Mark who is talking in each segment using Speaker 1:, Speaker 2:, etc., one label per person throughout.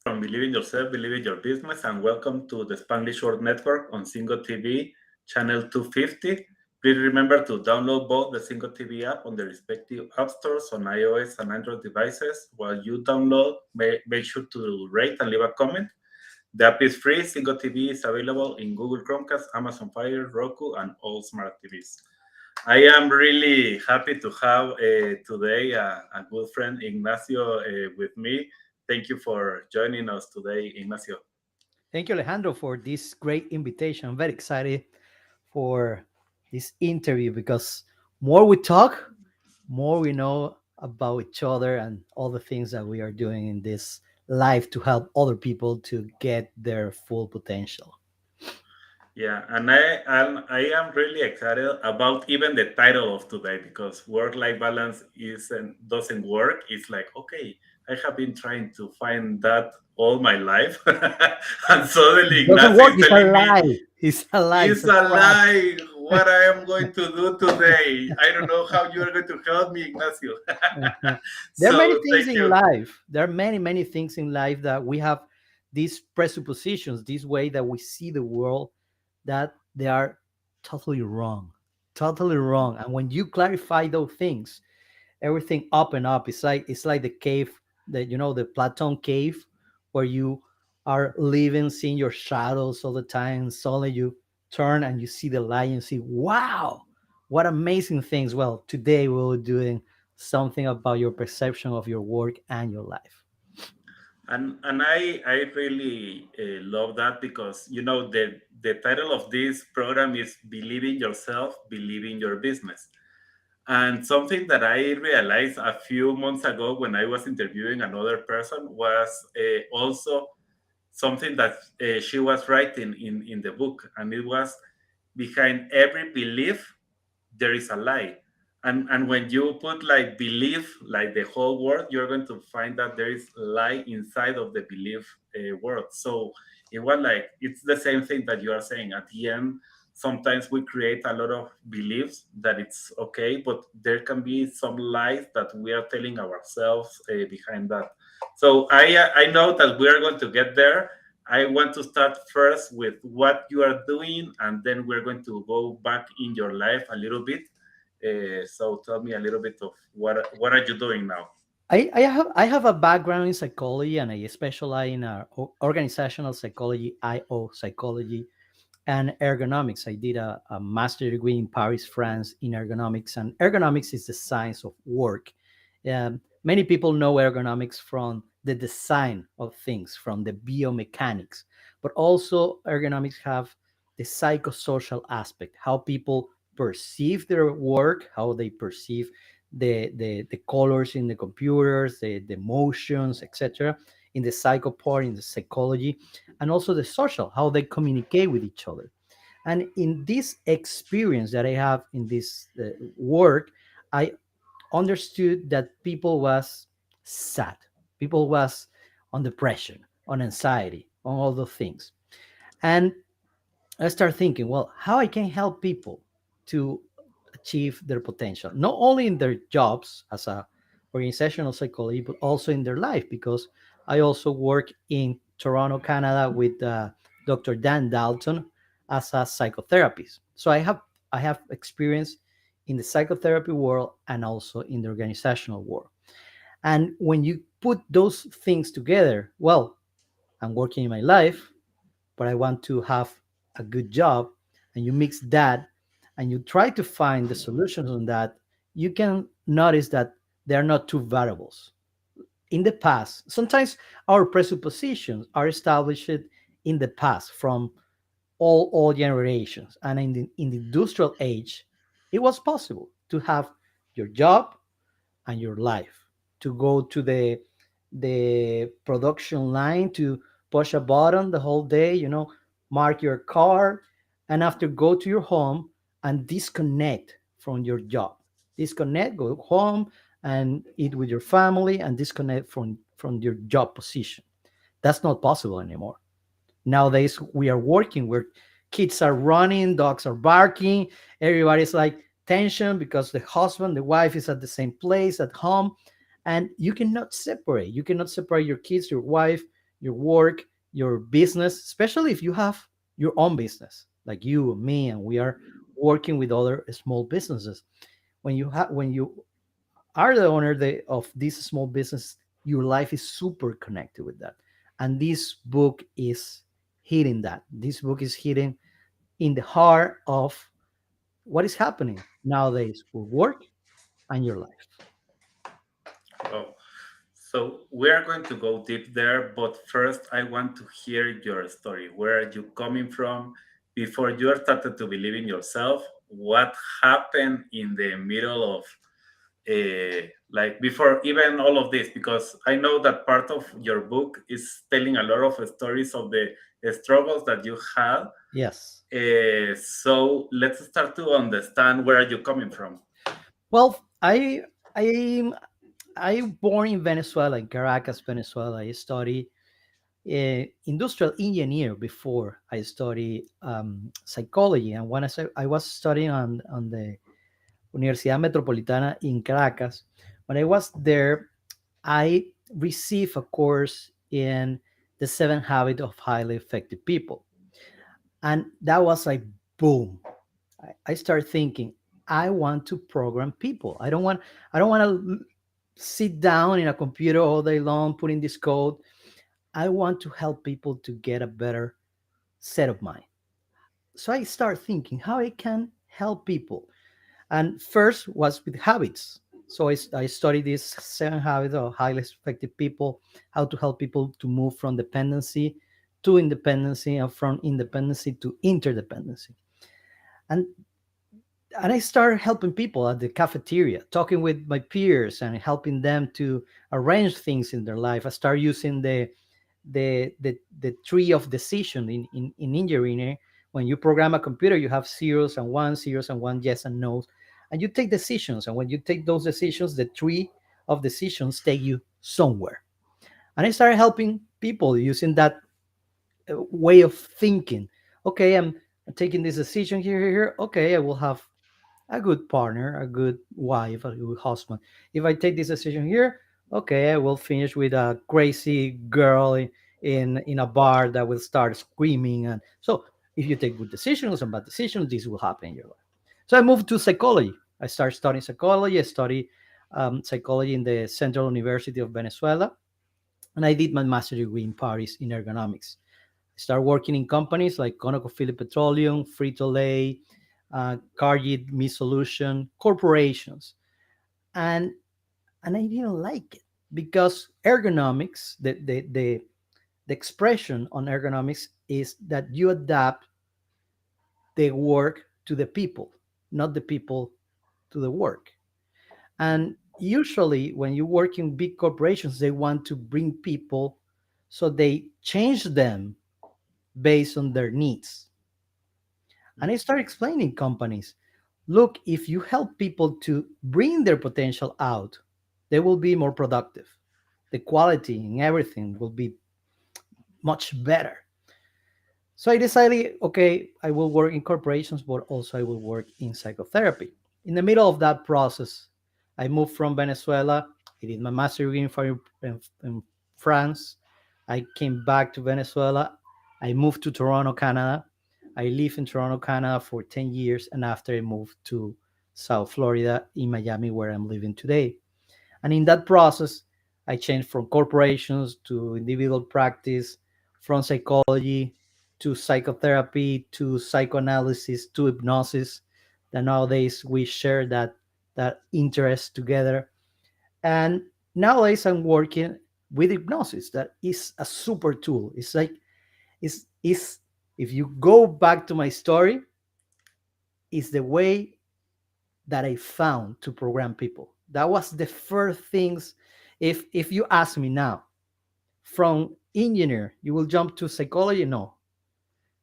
Speaker 1: from Believe in Yourself, Believe in Your Business, and welcome to the Spanglish World Network on Singo TV, channel 250. Please remember to download both the Singo TV app on the respective app stores on iOS and Android devices. While you download, make sure to rate and leave a comment. The app is free. Singo TV is available in Google Chromecast, Amazon Fire, Roku, and all smart TVs. I am really happy to have today a good friend, Ignacio, with me. Thank you for joining us today, Ignacio.
Speaker 2: Thank you, Alejandro, for this great invitation. I'm very excited for this interview because more we talk, more we know about each other and all the things that we are doing in this life to help other people to get their full potential.
Speaker 1: Yeah, and I am really excited about even the title of today because work-life balance doesn't work. It's like, okay, I have been trying to find that all my life, and suddenly
Speaker 2: It doesn't
Speaker 1: Ignacio
Speaker 2: work.
Speaker 1: is
Speaker 2: It's a
Speaker 1: telling me
Speaker 2: lie. It's a lie. It's
Speaker 1: it's
Speaker 2: a
Speaker 1: a
Speaker 2: trap.
Speaker 1: lie. What I am going to do today. I don't know how you are going to help me, Ignacio.
Speaker 2: There are many
Speaker 1: So
Speaker 2: things
Speaker 1: thank
Speaker 2: in
Speaker 1: you.
Speaker 2: life. There are many, many things in life that we have these presuppositions, this way that we see the world, that they are totally wrong. Totally wrong. And when you clarify those things, everything up and up. It's like the cave, the Platon cave, where you are living, seeing your shadows all the time. And suddenly you turn and you see the light and you see, wow, what amazing things. Well, today we're doing something about your perception of your work and your life.
Speaker 1: And I really love that because the title of this program is Believing Yourself, Believing Your Business. And something that I realized a few months ago when I was interviewing another person was also something that she was writing in the book, and it was behind every belief there is a lie. And when you put like belief, like the whole word, you're going to find that there is lie inside of the belief word. So it was like it's the same thing that you are saying. At the end, sometimes we create a lot of beliefs that it's okay, but there can be some lies that we are telling ourselves behind that. So I know that we are going to get there. I want to start first with what you are doing, and then we're going to go back in your life a little bit. So tell me a little bit of what are you doing now?
Speaker 2: I have a background in psychology, and I specialize in organizational psychology, IO psychology, and ergonomics. I did a master degree in Paris, France, in ergonomics, and ergonomics is the science of work. Many people know ergonomics from the design of things, from the biomechanics, but also ergonomics have the psychosocial aspect, how people perceive their work, how they perceive the colors in the computers, the motions, etc. In the psycho part, in the psychology, and also the social, how they communicate with each other. And in this experience that I have in this work, I understood that people was sad, people was on depression, on anxiety, on all those things. And I start thinking, well, how I can help people to achieve their potential, not only in their jobs as a organizational psychology, but also in their life, because I also work in Toronto, Canada, with Dr. Dan Dalton as a psychotherapist. So I have experience in the psychotherapy world and also in the organizational world. And when you put those things together, well, I'm working in my life, but I want to have a good job, and you mix that and you try to find the solutions on that, you can notice that there are not two variables. In the past, sometimes our presuppositions are established in the past from all generations. And in the industrial age, it was possible to have your job and your life, to go to the production line, to push a button the whole day, mark your car, and after go to your home and disconnect from your job, disconnect, go home and eat with your family, and disconnect from your job position. That's not possible anymore. Nowadays we are working where kids are running, dogs are barking, everybody's like tension because the husband, the wife is at the same place at home, and you cannot separate your kids, your wife, your work, your business, especially if you have your own business, like you and me, and we are working with other small businesses. When you are the owner of this small business, your life is super connected with that. And this book is hitting that. This book is hitting in the heart of what is happening nowadays with work and your life.
Speaker 1: Oh, so we are going to go deep there, but first I want to hear your story. Where are you coming from before you started to believe in yourself? What happened in the middle of, like before even all of this? Because I know that part of your book is telling a lot of stories of the struggles that you had.
Speaker 2: Yes.
Speaker 1: So let's start to understand where are you coming from.
Speaker 2: Well, I I born in Venezuela, in Caracas, Venezuela. I study industrial engineer before I study psychology. And when I was studying on the Universidad Metropolitana in Caracas, when I was there, I received a course in the seven habits of highly effective people. And that was like, boom. I started thinking, I want to program people. I don't want to sit down in a computer all day long putting this code. I want to help people to get a better set of mind. So I start thinking how I can help people. And first was with habits. So I studied these seven habits of highly effective people, how to help people to move from dependency to independency and from independency to interdependency. And and I started helping people at the cafeteria, talking with my peers and helping them to arrange things in their life. I started using the tree of decision in engineering. When you program a computer, you have zeros and one, yes and no's, and you take decisions. And when you take those decisions, the tree of decisions take you somewhere. And I started helping people using that way of thinking. Okay, I'm taking this decision here. Okay, I will have a good partner, a good wife, a good husband. If I take this decision here, okay, I will finish with a crazy girl in a bar that will start screaming. And so, if you take good decisions and bad decisions, this will happen in your life. So I moved to psychology. I started studying psychology. I studied psychology in the Central University of Venezuela, and I did my master's degree in Paris in ergonomics. I started working in companies like ConocoPhillips Petroleum, Frito-Lay, Cargill, Me Solution, corporations, and I didn't like it because ergonomics, the expression on ergonomics is that you adapt the work to the people, not the people to the work. And usually, when you work in big corporations, they want to bring people so they change them based on their needs. And I start explaining companies, look, if you help people to bring their potential out, they will be more productive. The quality and everything will be much better. So I decided, okay, I will work in corporations, but also I will work in psychotherapy. In the middle of that process, I moved from Venezuela. I did my master degree in France. I came back to Venezuela. I moved to Toronto, Canada. I lived in Toronto, Canada for 10 years. And after I moved to South Florida in Miami, where I'm living today. And in that process, I changed from corporations to individual practice, from psychology to psychotherapy to psychoanalysis to hypnosis. That nowadays we share that interest together. And nowadays I'm working with hypnosis. That is a super tool. It's like is if you go back to my story, is the way that I found to program people. That was the first things. If you ask me now, from engineer, you will jump to psychology? No.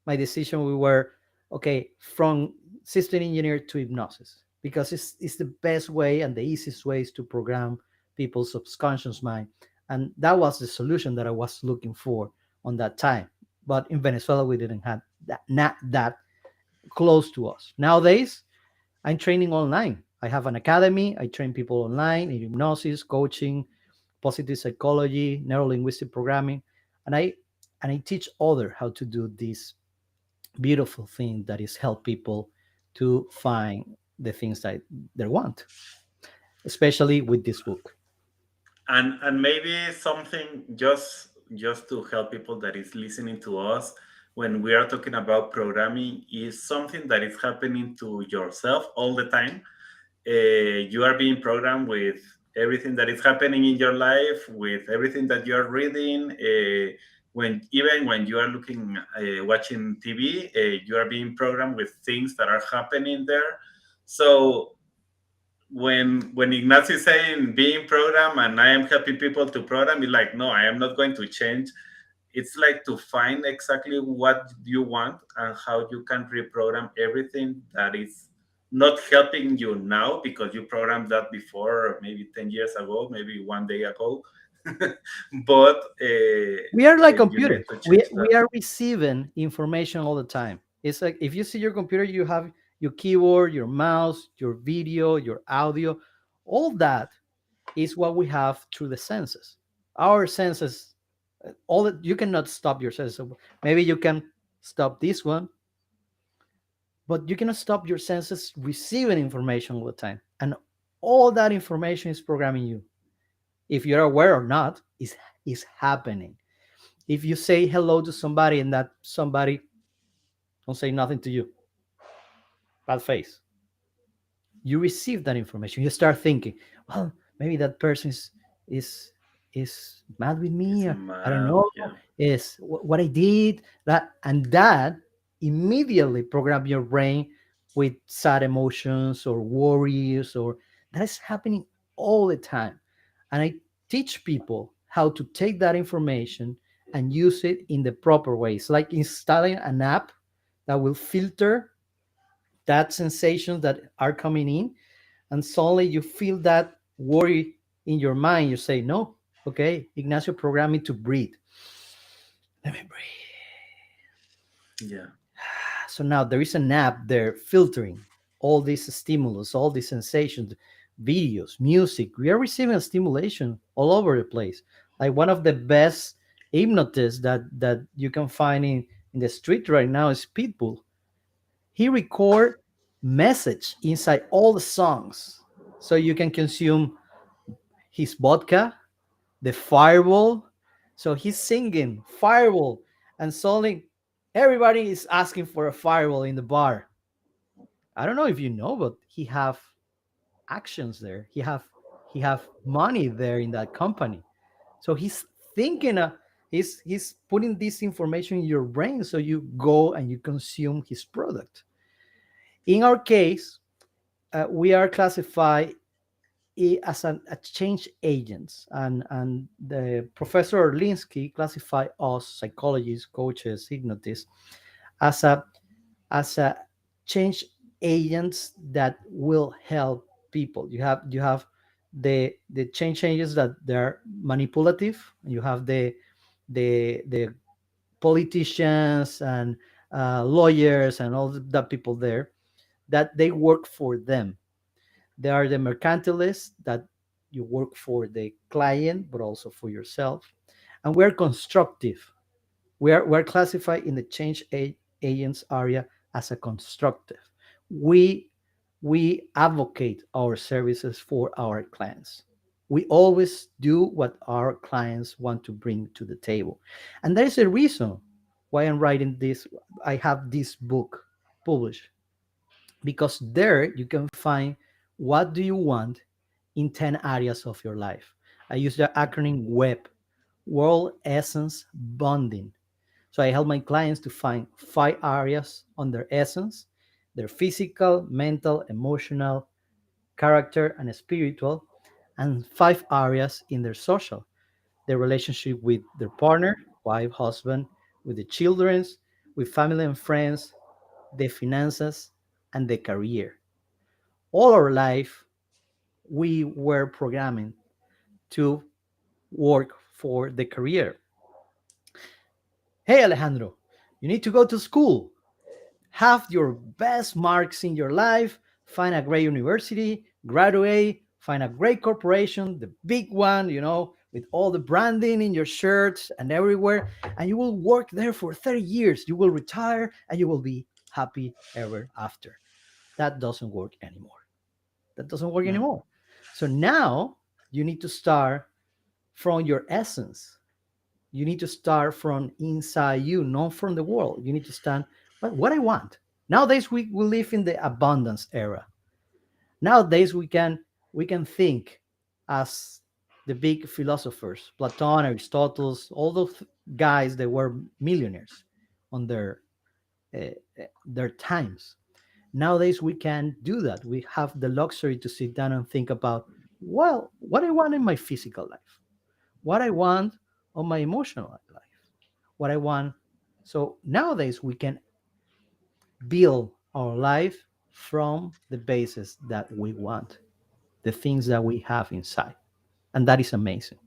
Speaker 2: My decision we were okay from system engineer to hypnosis because it's the best way and the easiest ways to program people's subconscious mind. And that was the solution that I was looking for on that time. But in Venezuela, we didn't have that, not that close to us. Nowadays, I'm training online. I have an academy. I train people online in hypnosis, coaching, positive psychology, neuro linguistic programming. and I teach other how to do this beautiful thing that is help people to find the things that they want, especially with this book.
Speaker 1: And maybe something just to help people that is listening to us when we are talking about programming is something that is happening to yourself all the time. You are being programmed with everything that is happening in your life, with everything that you are reading. When even when you are looking, watching TV, you are being programmed with things that are happening there. So when Ignacio is saying being programmed and I am helping people to program, it's like no, I am not going to change. It's like to find exactly what you want and how you can reprogram everything that is not helping you now because you programmed that before, maybe 10 years ago, maybe one day ago. But
Speaker 2: We are like
Speaker 1: you need
Speaker 2: computer.
Speaker 1: to
Speaker 2: we
Speaker 1: change
Speaker 2: we
Speaker 1: that.
Speaker 2: are receiving information all the time. It's like if you see your computer, you have your keyboard, your mouse, your video, your audio. All that is what we have through the senses. Our senses, all that you cannot stop your senses. So maybe you can stop this one, but you cannot stop your senses receiving information all the time. And all that information is programming you. If you're aware or not, is happening. If you say hello to somebody and that somebody don't say nothing to you, bad face, you receive that information. You start thinking, well, maybe that person is is mad with
Speaker 1: It's
Speaker 2: me. I don't
Speaker 1: mad,
Speaker 2: know.
Speaker 1: yeah.
Speaker 2: Is what I did that, and that immediately program your brain with sad emotions or worries, or that is happening all the time. And I teach people how to take that information and use it in the proper way. It's like installing an app that will filter that sensations that are coming in, and suddenly you feel that worry in your mind. You say, no, okay, Ignacio programmed me to breathe. Let me breathe.
Speaker 1: Yeah.
Speaker 2: So now there is an app there filtering all these stimulus, all these sensations, videos, music. We are receiving stimulation all over the place. Like one of the best hypnotists that you can find in the street right now is Pitbull. He record message inside all the songs, so you can consume his vodka, the fireball. So he's singing fireball, and suddenly everybody is asking for a fireball in the bar. I don't know if you know, but he have actions there. He have money there in that company. So he's thinking. He's putting this information in your brain, so you go and you consume his product. In our case, we are classified as a change agents, and the professor Orlinsky classified us psychologists, coaches, hypnotists as a change agents that will help people. You have the change agents that they're manipulative. You have the politicians and lawyers and all the people there that they work for them. They are the mercantilists that you work for the client, but also for yourself. And we're constructive. We're classified in the change agents area as a constructive. We we advocate our services for our clients. We always do what our clients want to bring to the table. And there is a reason why I'm writing this. I have this book published, because there you can find what do you want in 10 areas of your life. I use the acronym WEB, World Essence Bonding. So I help my clients to find 5 areas on their essence: their physical, mental, emotional, character, and spiritual, and 5 areas in their social: their relationship with their partner, wife, husband, with the children, with family and friends, the finances, and the career. All our life, we were programming to work for the career. Hey, Alejandro, you need to go to school, have your best marks in your life, find a great university, graduate, find a great corporation, the big one, with all the branding in your shirts and everywhere, and you will work there for 30 years. You will retire and you will be happy ever after. That doesn't work anymore. That doesn't work
Speaker 1: Yeah.
Speaker 2: anymore. So now you need to start from your essence. You need to start from inside you, not from the world. You need to stand, what I want. Nowadays we live in the abundance era. Nowadays we can think as the big philosophers, Platon, Aristotle, all those guys that were millionaires on their times. Nowadays we can do that. We have the luxury to sit down and think about, well, what I want in my physical life, what I want on my emotional life, what I want. So nowadays we can build our life from the basis that we want, the things that we have inside. And that is amazing.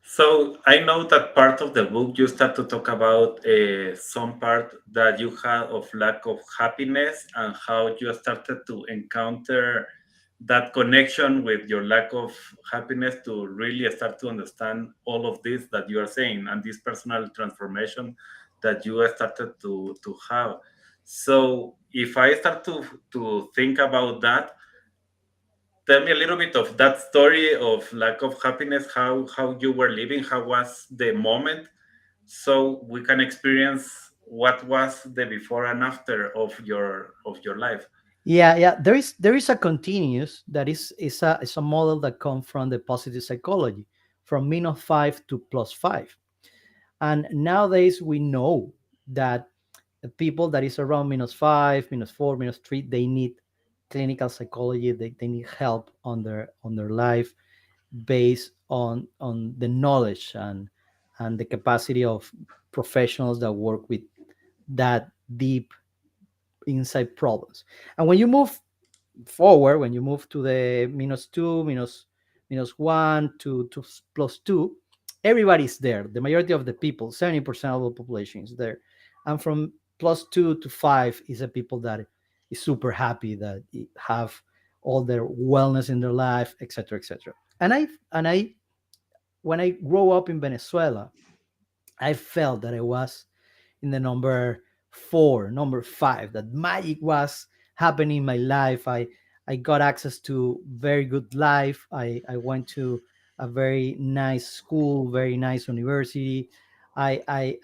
Speaker 1: So I know that part of the book you start to talk about some part that you had of lack of happiness and how you started to encounter that connection with your lack of happiness to really start to understand all of this that you are saying and this personal transformation that you started to have. So if I start to think about that, tell me a little bit of that story of lack of happiness, how you were living, how was the moment, so we can experience what was the before and after of your life.
Speaker 2: Yeah. There is a continuous that is a model that comes from the positive psychology, from -5 to +5. And nowadays we know that the people that is around -5, -4, -3, they need clinical psychology. They need help on their life, based on the knowledge and the capacity of professionals that work with that deep inside problems. And when you move forward, when you move to the -2, -1 to +2, everybody's there. The majority of the people, 70% of the population is there. And from +2 to 5 is the people that is super happy, that have all their wellness in their life, etc., etc. And I when I grew up in Venezuela, I felt that I was in the number 4, number 5, that magic was happening in my life. I got access to very good life. I went to a very nice school, very nice university. I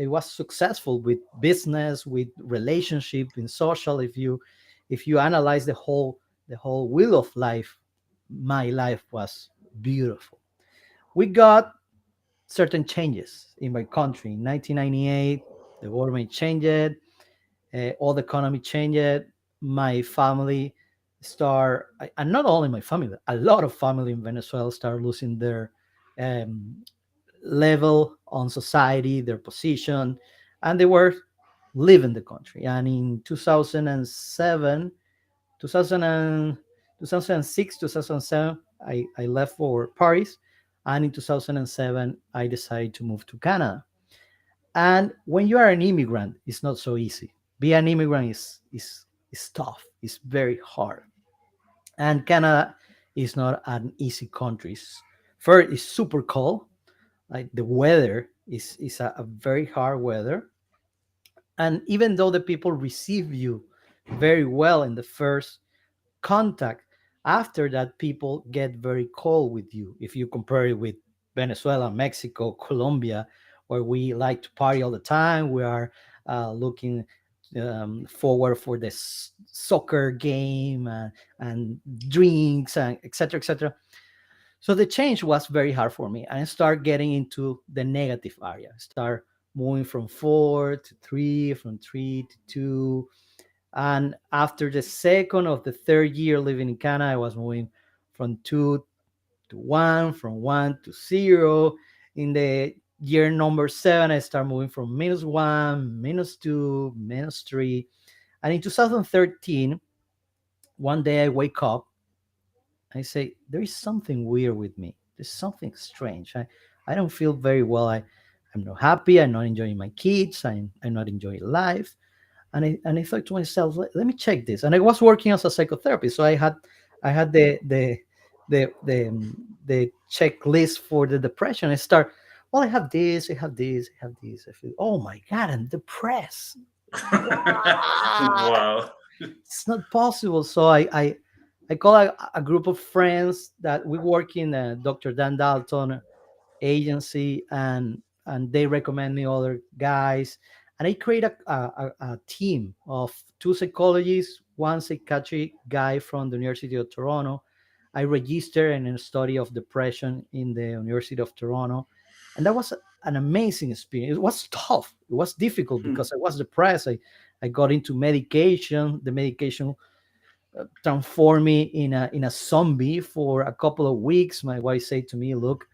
Speaker 2: was successful with business, with relationship, in social. If you analyze the whole wheel of life, my life was beautiful. We got certain changes in my country. In 1998, the government changed, all the economy changed. My family and not only my family, a lot of family in Venezuela start losing their um, level on society, their position, and they were leaving the country. And in 2007, 2000 and 2006, 2007, I left for Paris. And in 2007, I decided to move to Canada. And when you are an immigrant, it's not so easy. Be an immigrant is tough. It's very hard. And Canada is not an easy country. First, it's super cold. Like the weather is a very hard weather. And even though the people receive you very well in the first contact, after that people get very cold with you. If you compare it with Venezuela, Mexico, Colombia, where we like to party all the time, we are looking forward for the soccer game, and drinks, and etc., etc. So the change was very hard for me, and I start getting into the negative area. Start moving from 4 to 3, from 3 to 2. And after the second of the third year living in Canada, I was moving from 2 to 1, from 1 to 0. In the year number 7, I started moving from -1, -2, -3. And in 2013, one day I wake up, I say, there is something weird with me. There's something strange. I don't feel very well. I'm not happy. I'm not enjoying my kids. I'm not enjoying life. And I thought to myself, let me check this. And I was working as a psychotherapist, so I had the the checklist for the depression. I start, well, I have this, I have this, I have this. I feel, oh my god, I'm depressed. What?
Speaker 1: Wow.
Speaker 2: It's not possible. So I call a group of friends that we work in Dr. Dan Dalton agency, and they recommend me other guys, and I create a team of two psychologists, one psychiatric guy from the University of Toronto. I registered in a study of depression in the University of Toronto, and that was an amazing experience. It was tough, it was difficult because I was depressed. I got into medication. The medication transformed me in a zombie for a couple of weeks. My wife said to me, "Look,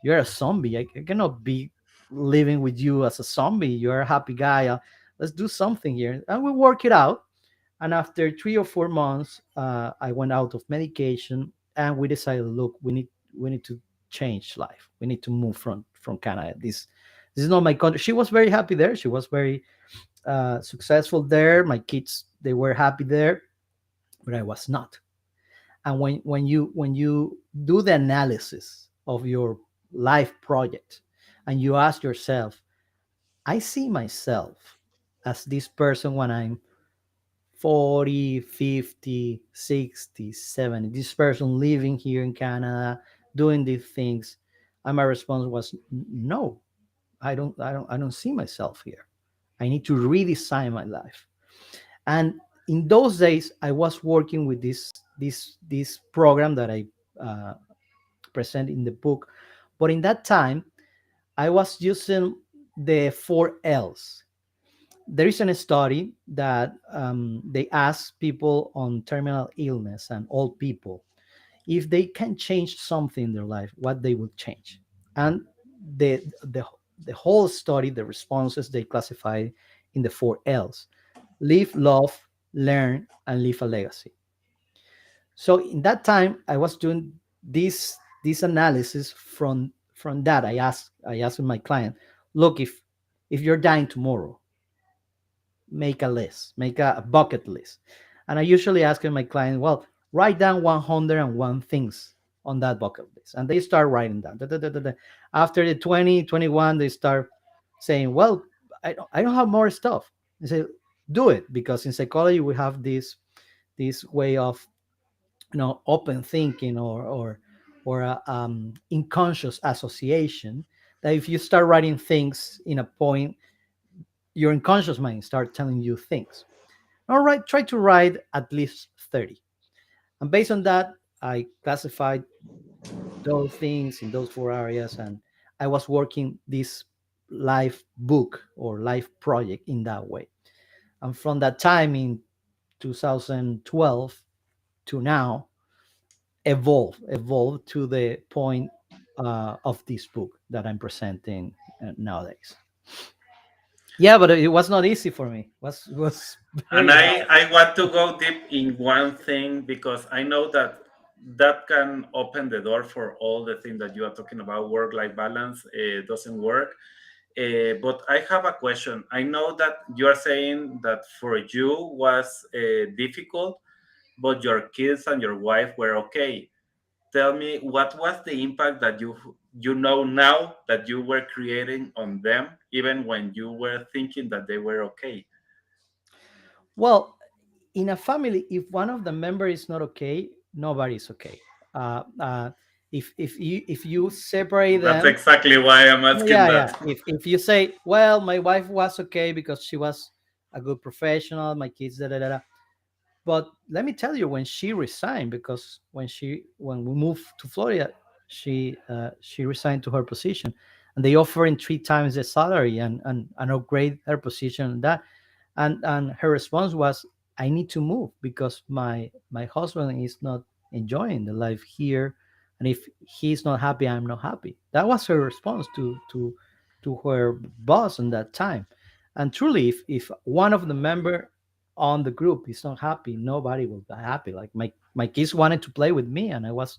Speaker 2: you're a zombie. I cannot be living with you as a zombie. You're a happy guy. Let's do something here." And we work it out. And after 3 or 4 months, I went out of medication, and we decided, look, we need to change life. We need to move from Canada. This is not my country. She was very happy there. She was very successful there. My kids, they were happy there, but I was not. And when you do the analysis of your life project, and you ask yourself, I see myself as this person when I'm 40, 50, 60, 70, this person living here in Canada doing these things, and my response was no. I don't see myself here. I need to redesign my life. And in those days, I was working with this program that I uh, present in the book. But in that time, I was using the 4 L's. There is a study that they ask people on terminal illness and old people if they can change something in their life, what they would change. And the whole study, the responses, they classify in the 4 L's: live, love, learn, and leave a legacy. So in that time, I was doing this analysis from that. I asked my client, look, if you're dying tomorrow, make a list, make a bucket list. And I usually ask my client, well, write down 101 things on that bucket list. And they start writing down. Da, da, da, da, da. After the 20, 21, they start saying, well, I don't have more stuff. I say, do it, because in psychology we have this way of open thinking, or unconscious association, that if you start writing things in a point, your unconscious mind start telling you things. All right, try to write at least 30. And based on that, I classified those things in those 4 areas, and I was working this life book or life project in that way. And from that time in 2012 to now, evolved to the point of this book that I'm presenting nowadays. Yeah, but it was not easy for me. It was
Speaker 1: And
Speaker 2: very hard.
Speaker 1: I want to go deep in one thing because I know that that can open the door for all the things that you are talking about. Work life balance doesn't work. But I have a question. I know that you are saying that for you was difficult, but your kids and your wife were okay. Tell me, what was the impact that you know now that you were creating on them, even when you were thinking that they were okay?
Speaker 2: Well, in a family, if one of the members is not okay, nobody's okay. If you separate
Speaker 1: That's
Speaker 2: them,
Speaker 1: exactly why I'm asking
Speaker 2: yeah, yeah.
Speaker 1: that.
Speaker 2: If you say, well, my wife was okay because she was a good professional, my kids, da da da, da. But let me tell you, when she resigned, because when we moved to Florida, she resigned to her position, and they offered 3 times the salary, and upgrade her position and that. And her response was, I need to move because my husband is not enjoying the life here, and if he's not happy, I'm not happy. That was her response to her boss in that time. And truly, if one of the member on the group is not happy, nobody will be happy. Like my kids wanted to play with me, and I was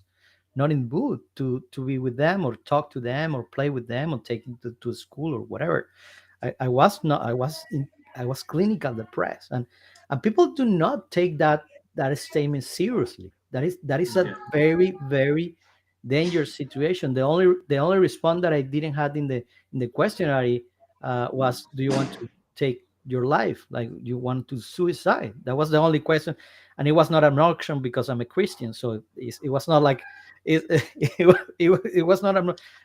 Speaker 2: not in the mood to be with them, or talk to them, or play with them, or take them to school or whatever. I was not. I was clinical depressed, and people do not take that statement seriously. That is a
Speaker 1: Yeah.
Speaker 2: very, very dangerous situation. The only response that I didn't have in the questionnaire was, do you want to take your life? Like, you want to suicide? That was the only question, and it was not an option because I'm a Christian. So it was not like it. It was not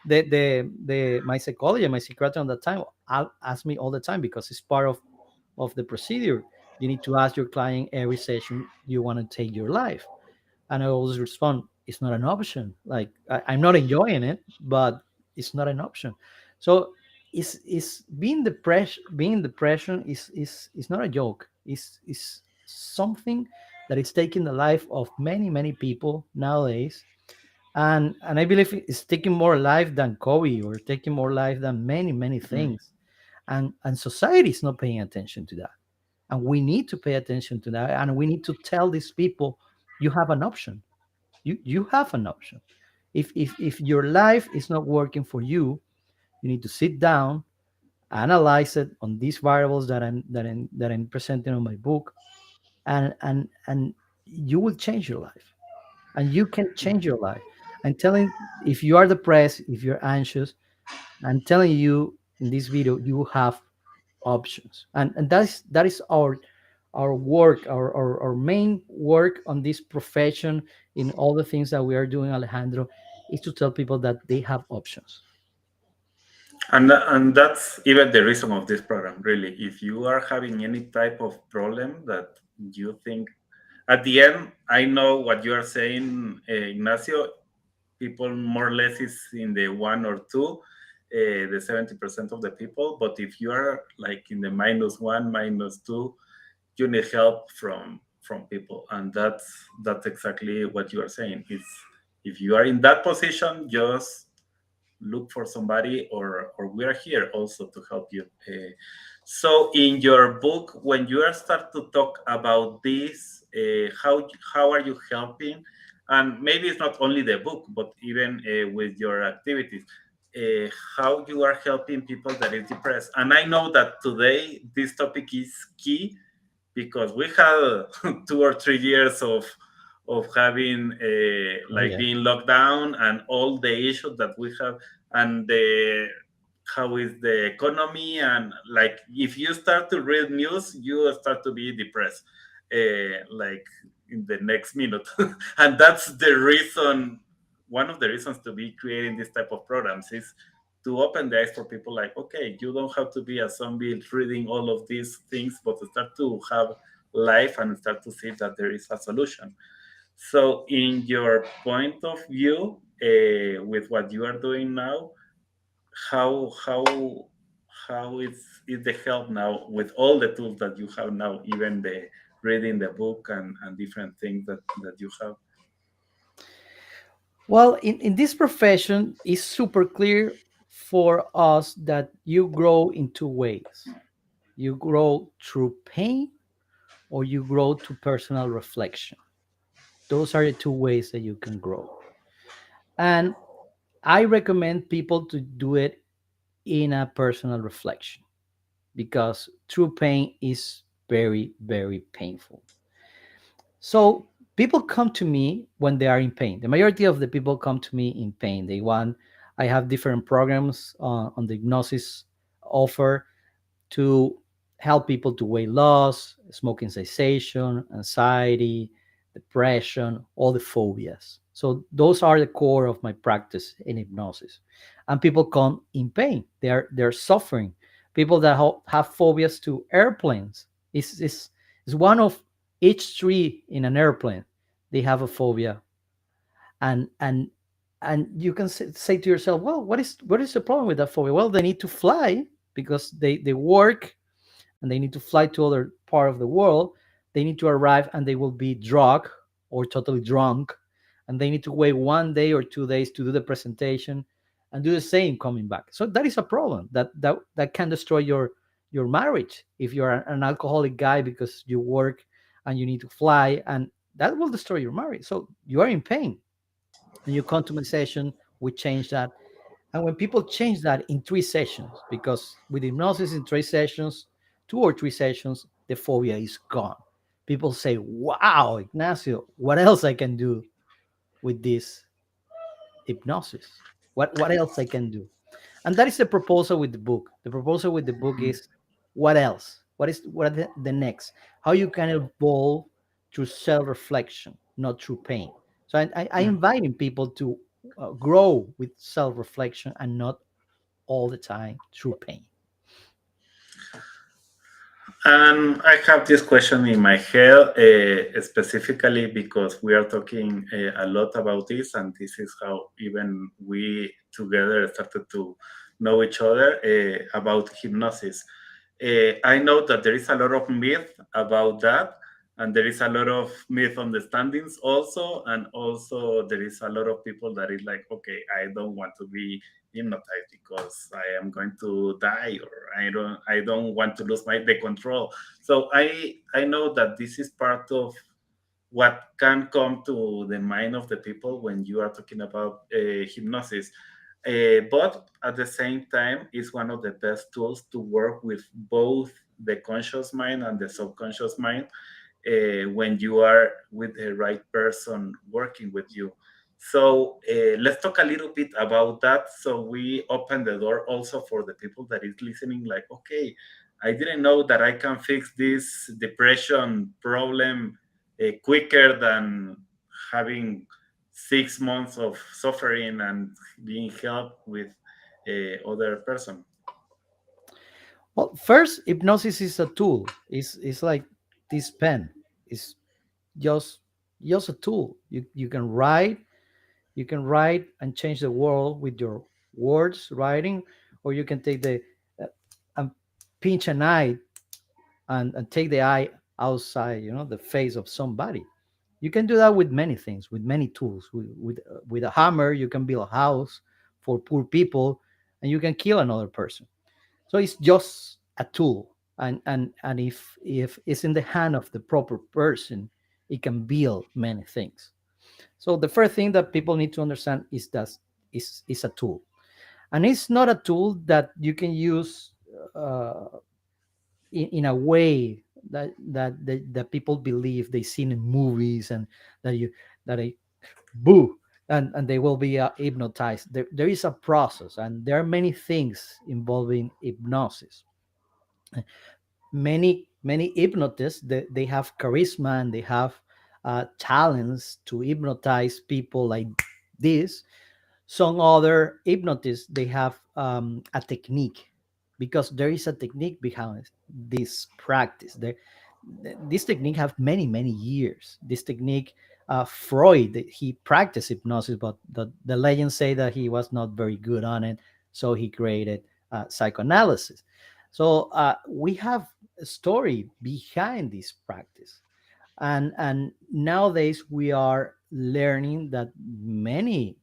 Speaker 2: the my psychologist, my psychiatrist at that time, asked me all the time, because it's part of the procedure. You need to ask your client every session, do you want to take your life? And I always respond, it's not an option. Like, I'm not enjoying it, but it's not an option. So it's being depression is not a joke. It's something that is taking the life of many people nowadays. And I believe it's taking more life than COVID, or taking more life than many
Speaker 1: Mm.
Speaker 2: things. And society is not paying attention to that, and we need to pay attention to that, and we need to tell these people, you have an option. You have an option. If your life is not working for you, you need to sit down, analyze it on these variables that I'm presenting on my book, and you will change your life, and you can change your life. I'm telling, if you are depressed, if you're anxious, I'm telling you in this video, you have options. And that is our work, our main work on this profession, in all the things that we are doing, Alejandro, is to tell people that they have options.
Speaker 1: And that's even the reason of this program, really. If you are having any type of problem that you think, at the end, I know what you are saying, Ignacio. People more or less is in the one or two, the 70% of the people. But if you are like in the minus one, minus two, you need help from people, and that's exactly what you are saying. It's, if you are in that position, just look for somebody, or we are here also to help you. So in your book, when you are start to talk about this, how are you helping? And maybe it's not only the book, but even with your activities, uh, how you are helping people that is depressed. And I know that today this topic is key, because we had 2 or 3 years of having
Speaker 2: Oh
Speaker 1: like
Speaker 2: yeah.
Speaker 1: being locked down, and all the issues that we have, and the how is the economy, and like if you start to read news, you start to be depressed, like in the next minute. And that's the reason, one of the reasons to be creating this type of programs is to open the eyes for people, like, okay, you don't have to be a zombie reading all of these things, but to start to have life and start to see that there is a solution. So in your point of view, with what you are doing now, how how how is the help now with all the tools that you have now, even the reading the book, and different things that you have.
Speaker 2: Well, in this profession, it's super clear for us that you grow in two ways. You grow through pain, or you grow to personal reflection. Those are the two ways that you can grow. And I recommend people to do it in a personal reflection, because true pain is very painful. So people come to me when they are in pain. The majority of the people come to me in pain. I have different programs on the hypnosis offer to help people to weight loss, smoking cessation, anxiety, depression, all the phobias. So those are the core of my practice in hypnosis. And people come in pain. They're suffering. People that have phobias to airplanes. Is one of each three in an airplane. They have a phobia, and you can say to yourself, well, what is the problem with that phobia? Well, they need to fly, because they work, and they need to fly to other part of the world. They need to arrive, and they will be drunk or totally drunk, and they need to wait 1 day or 2 days to do the presentation, and do the same coming back. So that is a problem that can destroy your marriage if you're an alcoholic guy, because you work and you need to fly, and that will destroy your marriage. So you are in pain, and you come to my session, we change that. And when people change that in 3 sessions, because with hypnosis in 3 sessions, 2 or 3 sessions, the phobia is gone. People say, wow, Ignacio, what else I can do with this? hypnosis. What else I can do? And that is the proposal with the book. The proposal with the book is what else? What are the next? How you can evolve through self-reflection, not through pain. So I inviting people to grow with self-reflection and not all the time through pain.
Speaker 1: And I have this question in my head, specifically because we are talking a lot about this, and this is how even we together started to know each other about hypnosis. I know that there is a lot of myth about that, and there is a lot of myth understandings also, and also there is a lot of people that is like, okay, I don't want to be hypnotized because I am going to die, or I don't want to lose my the control. So I know that this is part of what can come to the mind of the people when you are talking about hypnosis. But at the same time, it's one of the best tools to work with both the conscious mind and the subconscious mind when you are with the right person working with you. So let's talk a little bit about that. So we open the door also for the people that is listening. Like, okay, I didn't know that I can fix this depression problem quicker than having 6 months of suffering and being helped with other person.
Speaker 2: Well, first, hypnosis is a tool. It's like this pen. It's just just a tool. You can write. You can write and change the world with your words, writing, or you can take the and pinch an eye and take the eye outside, the face of somebody. You can do that with many things, with many tools. With a hammer, you can build a house for poor people, and you can kill another person. So it's just a tool, and if it's in the hand of the proper person, it can build many things. So the first thing that people need to understand is that is a tool, and it's not a tool that you can use in a way that people believe they seen in movies, and that you that a boo and they will be hypnotized. There is a process, and there are many things involving hypnosis. Many hypnotists, they have charisma, and they have talents to hypnotize people like this. Some other hypnotists, they have a technique, because there is a technique behind this practice. This technique have many years. This technique, Freud, he practiced hypnosis, but the legends say that he was not very good on it, so he created psychoanalysis. So we have a story behind this practice, and nowadays we are learning that many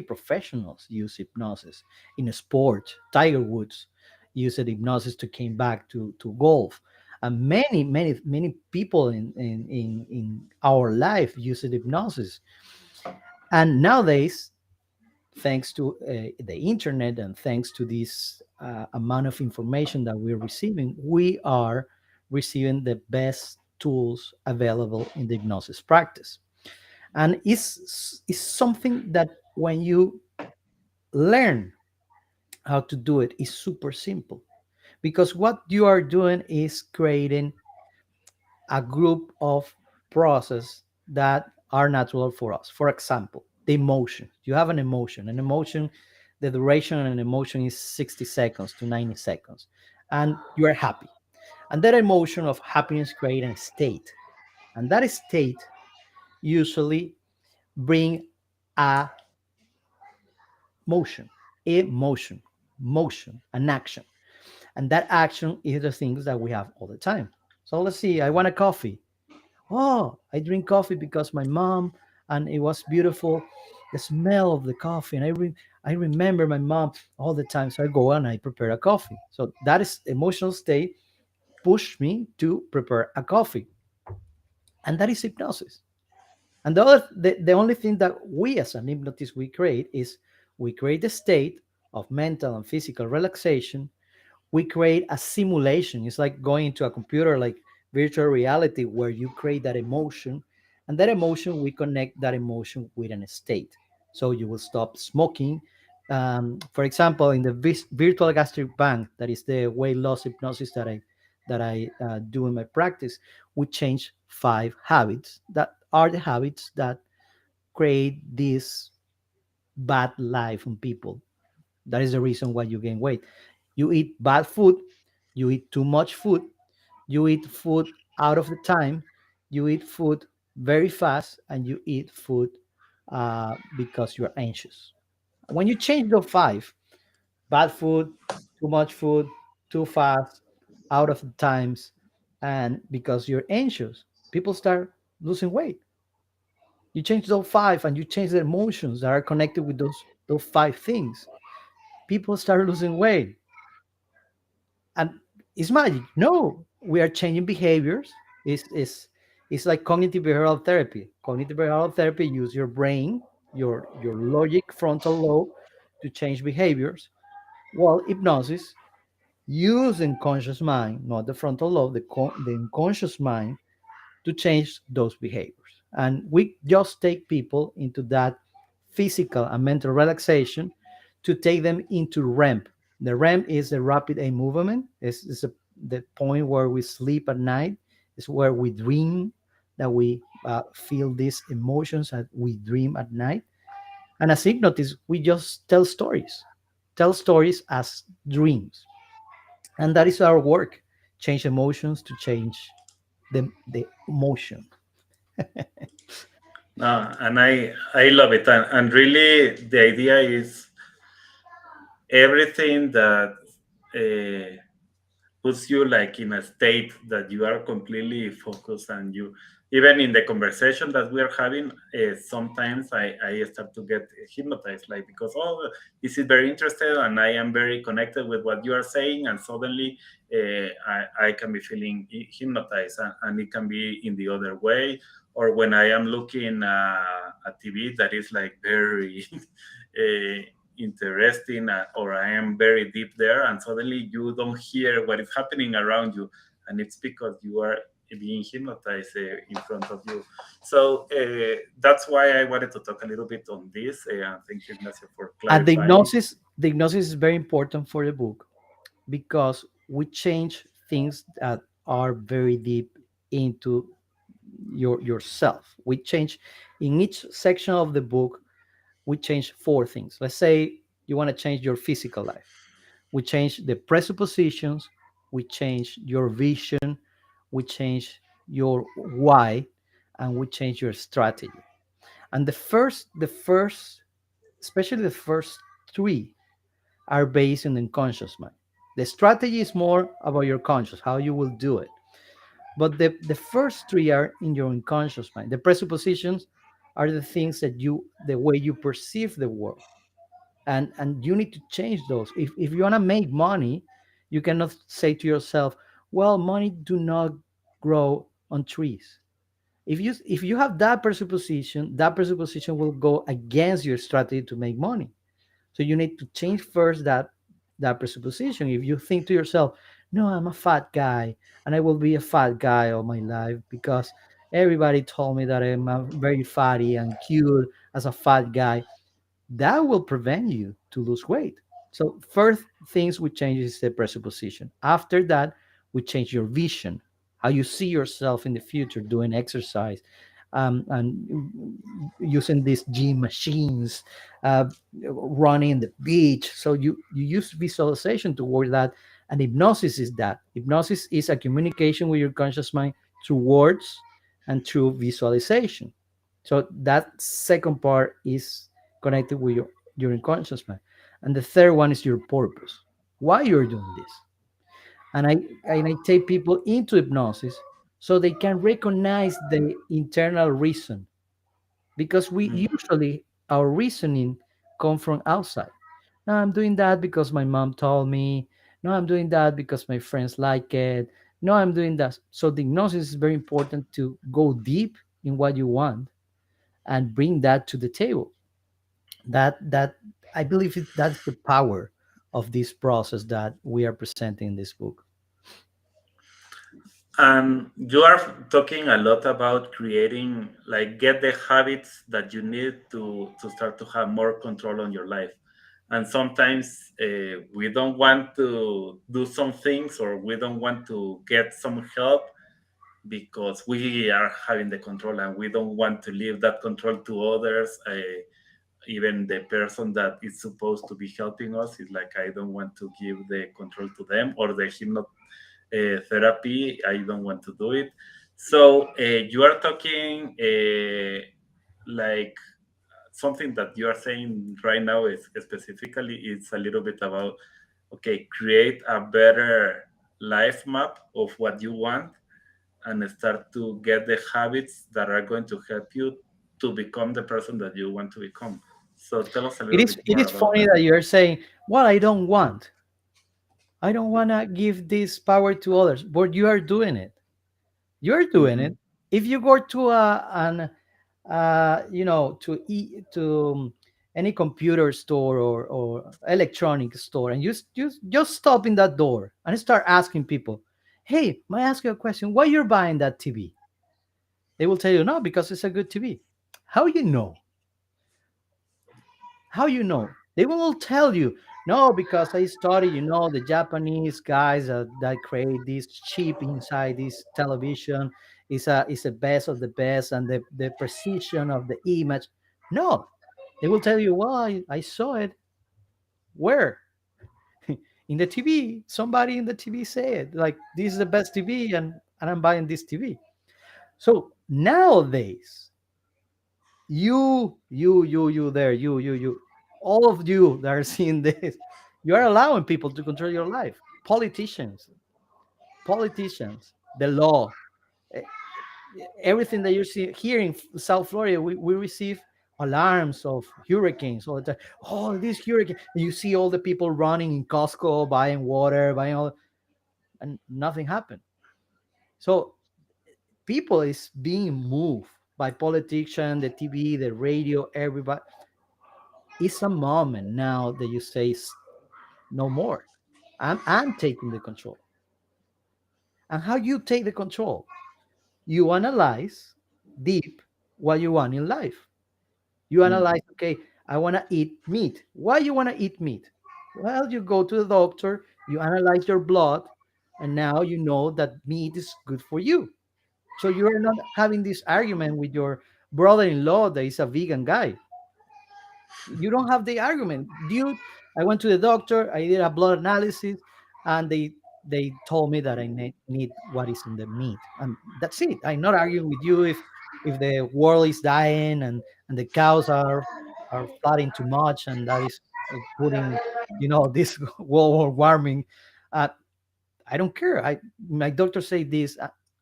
Speaker 2: professionals use hypnosis in a sport. Tiger Woods used hypnosis to came back to golf, and many people in our life use hypnosis. And nowadays, thanks to the internet, and thanks to this amount of information that we're receiving, we are receiving the best tools available in the hypnosis practice. And it's something that when you learn how to do it, is super simple, because what you are doing is creating a group of process that are natural for us. For example, the emotion. You have an emotion, the duration of an emotion is 60 seconds to 90 seconds, and you are happy. And that emotion of happiness creates a state, and that state usually bring a motion, emotion, motion, an action. And that action is the things that we have all the time. So let's see, I want a coffee. Oh, I drink coffee because my mom, and it was beautiful, the smell of the coffee. And I remember my mom all the time. So I go and I prepare a coffee. So that is emotional state pushed me to prepare a coffee. And that is hypnosis. And the only thing that we as an hypnotist we create is we create a state of mental and physical relaxation. We create a simulation. It's like going into a computer, like virtual reality, where you create that emotion, and that emotion, we connect that emotion with an state. So you will stop smoking. For example, in the virtual gastric bank, that is the weight loss hypnosis that I do in my practice, we change 5 habits that are the habits that create this bad life on people. That is the reason why you gain weight. You eat bad food, you eat too much food, you eat food out of the time, you eat food very fast, and you eat food because you're anxious. When you change those five, bad food, too much food, too fast, out of the times, and because you're anxious, people start losing weight. You change those five and you change the emotions that are connected with those 5 things. People start losing weight. And it's magic. No, we are changing behaviors. It's like cognitive behavioral therapy. Cognitive behavioral therapy use your brain, your logic frontal lobe to change behaviors. While hypnosis use the unconscious mind, not the frontal lobe, the unconscious mind to change those behaviors. And we just take people into that physical and mental relaxation to take them into REM. The REM is the rapid eye movement. It's the point where we sleep at night. It's where we dream, that we feel these emotions that we dream at night. And as hypnotists, we just tell stories as dreams. And that is our work, change emotions to change the emotion.
Speaker 1: And I love it, and really the idea is everything that uh, puts you like in a state that you are completely focused, and you, even in the conversation that we are having, sometimes I start to get hypnotized, like, because, oh, this is very interested and I am very connected with what you are saying, and suddenly I can be feeling hypnotized, and it can be in the other way, or when I am looking at TV that is like very interesting, or I am very deep there, and suddenly you don't hear what is happening around you, and it's because you are being hypnotized in front of you. So that's why I wanted to talk a little bit on this. And thank you, Ignacio, for
Speaker 2: And the
Speaker 1: clarifying.
Speaker 2: hypnosis, the hypnosis is very important for the book because we change things that are very deep into yourself. We change in each section of the book, we change 4 things. Let's say you want to change your physical life. We change the presuppositions, we change your vision, we change your why, and we change your strategy. And the first, especially the first 3 are based in the unconscious mind. The strategy is more about your conscious, how you will do it. But the first 3 are in your unconscious mind. The presuppositions are the things that the way you perceive the world. And you need to change those. If you want to make money, you cannot say to yourself, well, money do not grow on trees. If you have that presupposition will go against your strategy to make money. So you need to change first that presupposition. If you think to yourself, no, I'm a fat guy and I will be a fat guy all my life because everybody told me that I'm very fatty and cute as a fat guy, that will prevent you to lose weight. So first things we change is the presupposition. After that, we change your vision, how you see yourself in the future doing exercise, and using these gym machines, uh, running in the beach. So you use visualization toward that, and hypnosis is that. Hypnosis is a communication with your conscious mind through words and through visualization. So that second part is connected with your unconscious mind. And the third one is your purpose. Why you're doing this. And I take people into hypnosis so they can recognize the internal reason. Because we
Speaker 1: Mm.
Speaker 2: usually our reasoning come from outside. No, I'm doing that because my mom told me. No, I'm doing that because my friends like it. No, I'm doing that. So the hypnosis is very important to go deep in what you want and bring that to the table. That I believe that's the power of this process that we are presenting in this book.
Speaker 1: And you are talking a lot about creating, like, get the habits that you need to start to have more control on your life. And sometimes we don't want to do some things, or we don't want to get some help because we are having the control, and we don't want to leave that control to others. Even the person that is supposed to be helping us is like, I don't want to give the control to them, or the therapy, I don't want to do it. So you are talking, like, something that you are saying right now is specifically, it's a little bit about, okay, create a better life map of what you want, and start to get the habits that are going to help you to become the person that you want to become. So tell us a
Speaker 2: It
Speaker 1: little
Speaker 2: is
Speaker 1: bit
Speaker 2: it
Speaker 1: more
Speaker 2: is
Speaker 1: about
Speaker 2: funny
Speaker 1: that.
Speaker 2: that you're saying, "Well, I don't want to give this power to others," but you are doing it. You're doing
Speaker 1: Hmm.
Speaker 2: it. If you go to an to any computer store or electronic store, and you just stop in that door and start asking people, "Hey, may I ask you a question? Why you're buying that TV?" They will tell you, "No, because it's a good TV." How you know? How you know? They will tell you, "No, because I study, the Japanese guys that create this chip inside this television is the best of the best, and the precision of the image." No, they will tell you, "Well, I saw it. Where?" In the TV. Somebody in the TV said, like, "This is the best TV, and I'm buying this TV." So nowadays, you there, you, all of you that are seeing this, you are allowing people to control your life. Politicians, the law, eh, everything that you're seeing here in South Florida, we receive alarms of hurricanes all the time. Oh, this hurricane! You see all the people running in Costco, buying water, buying all, and nothing happened. So people is being moved by politicians, the TV, the radio, everybody. It's a moment now that you say, No more. I'm taking the control." And how you take the control? You analyze deep what you want in life. You analyze, okay, I want to eat meat. Why you want to eat meat? Well, you go to the doctor, you analyze your blood, and now you know that meat is good for you. So you are not having this argument with your brother-in-law that is a vegan guy. You don't have the argument, dude. I went to the doctor, I did a blood analysis, and they told me that I need what is in the meat, and that's it. I'm not arguing with you if the world is dying, and the cows are flooding too much, and that is putting this world warming. uh, I don't care. My doctor say this.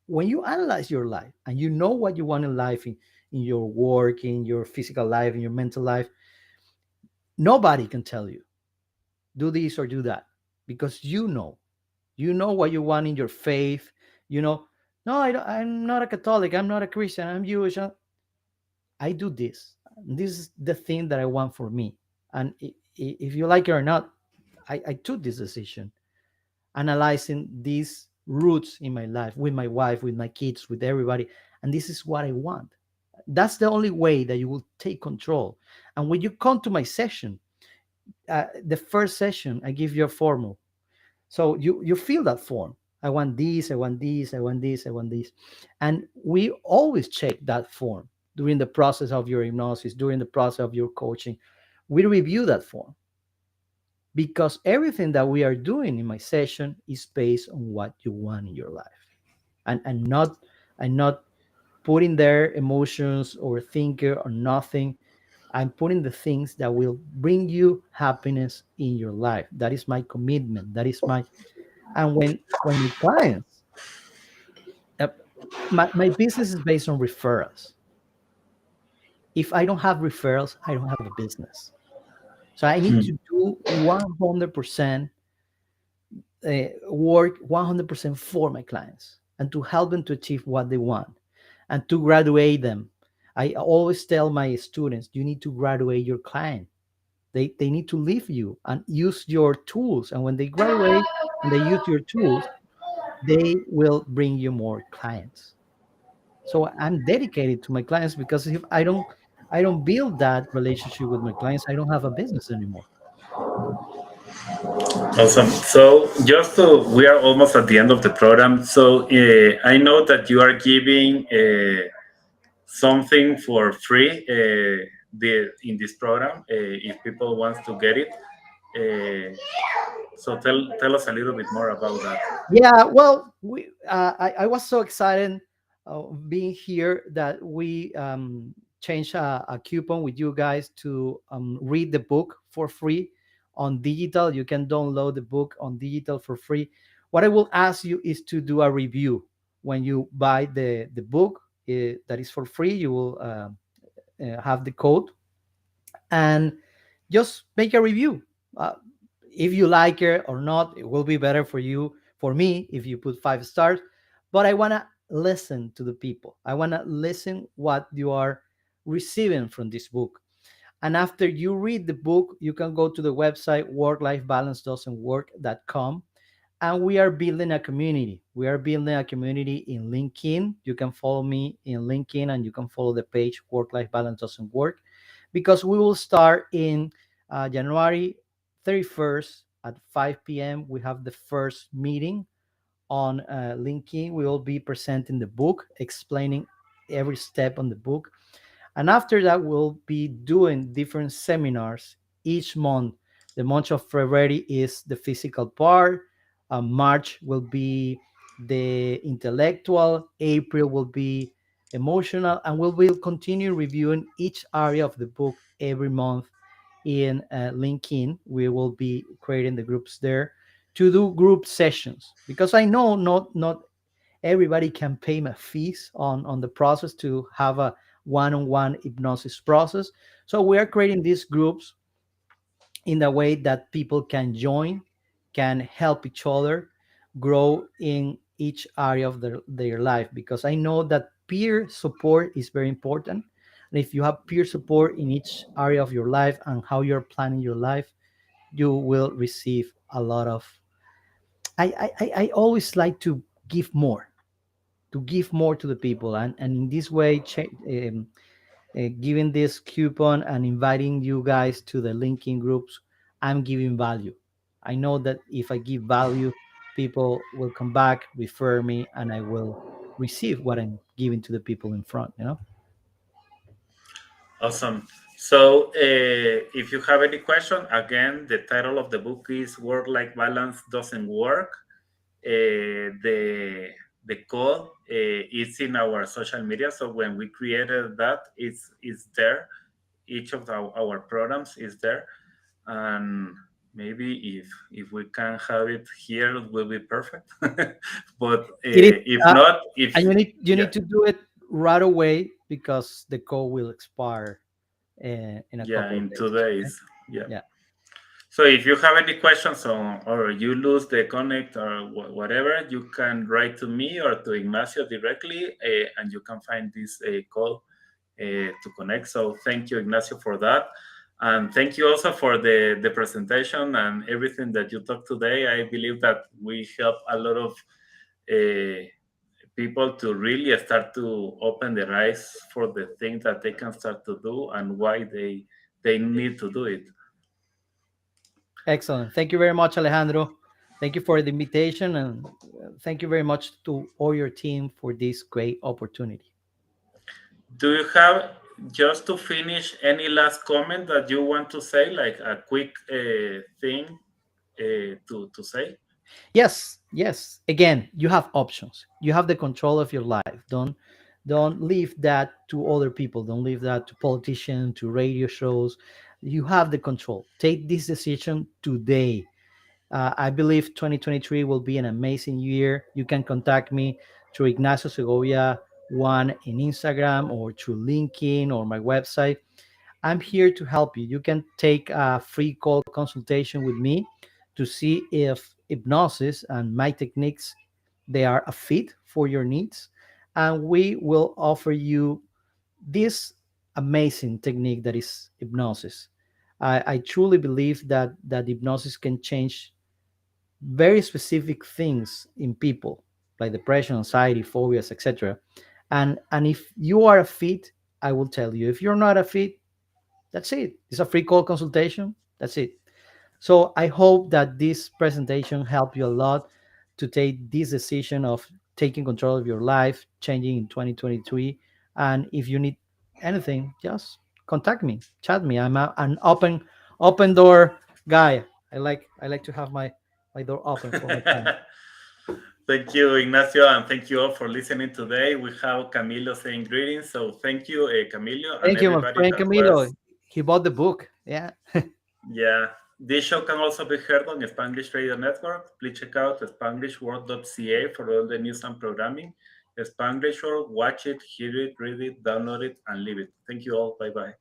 Speaker 2: When you analyze your life and you know what you want in life, in your work, in your physical life, in your mental life, nobody can tell you do this or do that, because you know what you want in your faith. No, I'm not a Catholic, I'm not a Christian, I'm Jewish. I do this. This is the thing that I want for me. And if you like it or not, I took this decision, analyzing these roots in my life, with my wife, with my kids, with everybody. And this is what I want. That's the only way that you will take control. And when you come to my session, the first session, I give you a formula. So you fill that form. I want this, I want this, I want this, I want this. And we always check that form during the process of your hypnosis, during the process of your coaching. We review that form, because everything that we are doing in my session is based on what you want in your life. And not putting their emotions or thinking or nothing. I'm putting the things that will bring you happiness in your life. That is my commitment. That is my And when my clients, uh, my business is based on referrals. If I don't have referrals, I don't have a business. So I need to do 100% work 100% for my clients, and to help them to achieve what they want, and to graduate them. I always tell my students, you need to graduate your client. They need to leave you and use your tools. And when they graduate and they use your tools, they will bring you more clients. So I'm dedicated to my clients, because if I don't build that relationship with my clients, I don't have a business anymore.
Speaker 1: Awesome. So just to, we are almost at the end of the program. So I know that you are giving something for free in this program if people wants to get it. Uh, so tell us a little bit more about that.
Speaker 2: Yeah, well, I was so excited being here that we changed a coupon with you guys to read the book for free on digital. You can download the book on digital for free. What I will ask you is to do a review when you buy the book. That is for free. You will have the code, and just make a review. Uh, if you like it or not, it will be better for you, for me, if you put 5 stars. But I want to listen to the people. I want to listen what you are receiving from this book. And after you read the book, you can go to the website worklifebalancedoesn'twork.com, and we are building a community. We are building a community in LinkedIn. You can follow me in LinkedIn, and you can follow the page Work Life Balance Doesn't Work, because we will start in January 31st at 5 p.m. We have the first meeting on LinkedIn. We will be presenting the book, explaining every step on the book, and after that, we'll be doing different seminars each month. The month of February is the physical part. March will be the intellectual. April will be emotional. And we will continue reviewing each area of the book every month in LinkedIn. We will be creating the groups there to do group sessions, because I know not everybody can pay my fees on the process to have a one-on-one hypnosis process. So we are creating these groups in the way that people can join, can help each other grow in each area of their life, because I know that peer support is very important. And if you have peer support in each area of your life and how you're planning your life, you will receive a lot of. I always like to give more, to the people, and in this way giving this coupon and inviting you guys to the linking groups, I'm giving value. I know that if I give value, people will come back, refer me, and I will receive what I'm giving to the people in front.
Speaker 1: Awesome. So, if you have any question, again, the title of the book is "Work Life Balance Doesn't Work." The code is in our social media. So when we created that, it's there. Each of our programs is there, and maybe if we can have it here, it will be perfect. But
Speaker 2: It is,
Speaker 1: if not, if
Speaker 2: and you
Speaker 1: yeah,
Speaker 2: need to do it right away, because the code will expire in a
Speaker 1: yeah,
Speaker 2: couple of
Speaker 1: in two
Speaker 2: days. Okay?
Speaker 1: days, yeah.
Speaker 2: Yeah.
Speaker 1: So if you have any questions or you lose the connect or whatever, you can write to me or to Ignacio directly, and you can find this call to connect. So thank you, Ignacio, for that. And thank you also for the presentation and everything that you talked today. I believe that we help a lot of uh, people to really start to open their eyes for the things that they can start to do and why they need to do it.
Speaker 2: Excellent. Thank you very much, Alejandro. Thank you for the invitation, and thank you very much to all your team for this great opportunity.
Speaker 1: Do you have, just to finish, any last comment that you want to say, like a quick thing to say?
Speaker 2: Yes, yes. Again, you have options. You have the control of your life. Don't leave that to other people. Don't leave that to politicians, to radio shows. You have the control. Take this decision today. I believe 2023 will be an amazing year. You can contact me through Ignacio Segovia one in Instagram, or through LinkedIn, or my website. I'm here to help you. You can take a free call consultation with me to see if hypnosis and my techniques, they are a fit for your needs, and we will offer you this amazing technique that is hypnosis. I truly believe that hypnosis can change very specific things in people. like depression, anxiety, phobias, etc. And if you are a fit, I will tell you. If you're not a fit, that's it. It's a free call consultation. That's it. So I hope that this presentation helped you a lot to take this decision of taking control of your life, changing in 2023. And if you need anything, just contact me, chat me. An open door guy. I like to have my door open for my clients.
Speaker 1: Thank you, Ignacio, and thank you all for listening today. We have Camilo saying greetings. So thank you, Camilo, and
Speaker 2: Thank you, my
Speaker 1: everybody
Speaker 2: friend
Speaker 1: that
Speaker 2: Camilo.
Speaker 1: was.
Speaker 2: He bought the book. Yeah.
Speaker 1: Yeah. This show can also be heard on Spanglish Radio Network. Please check out spanglishworld.ca for all the news and programming. Spanglish World, watch it, hear it, read it, download it, and leave it. Thank you all. Bye bye.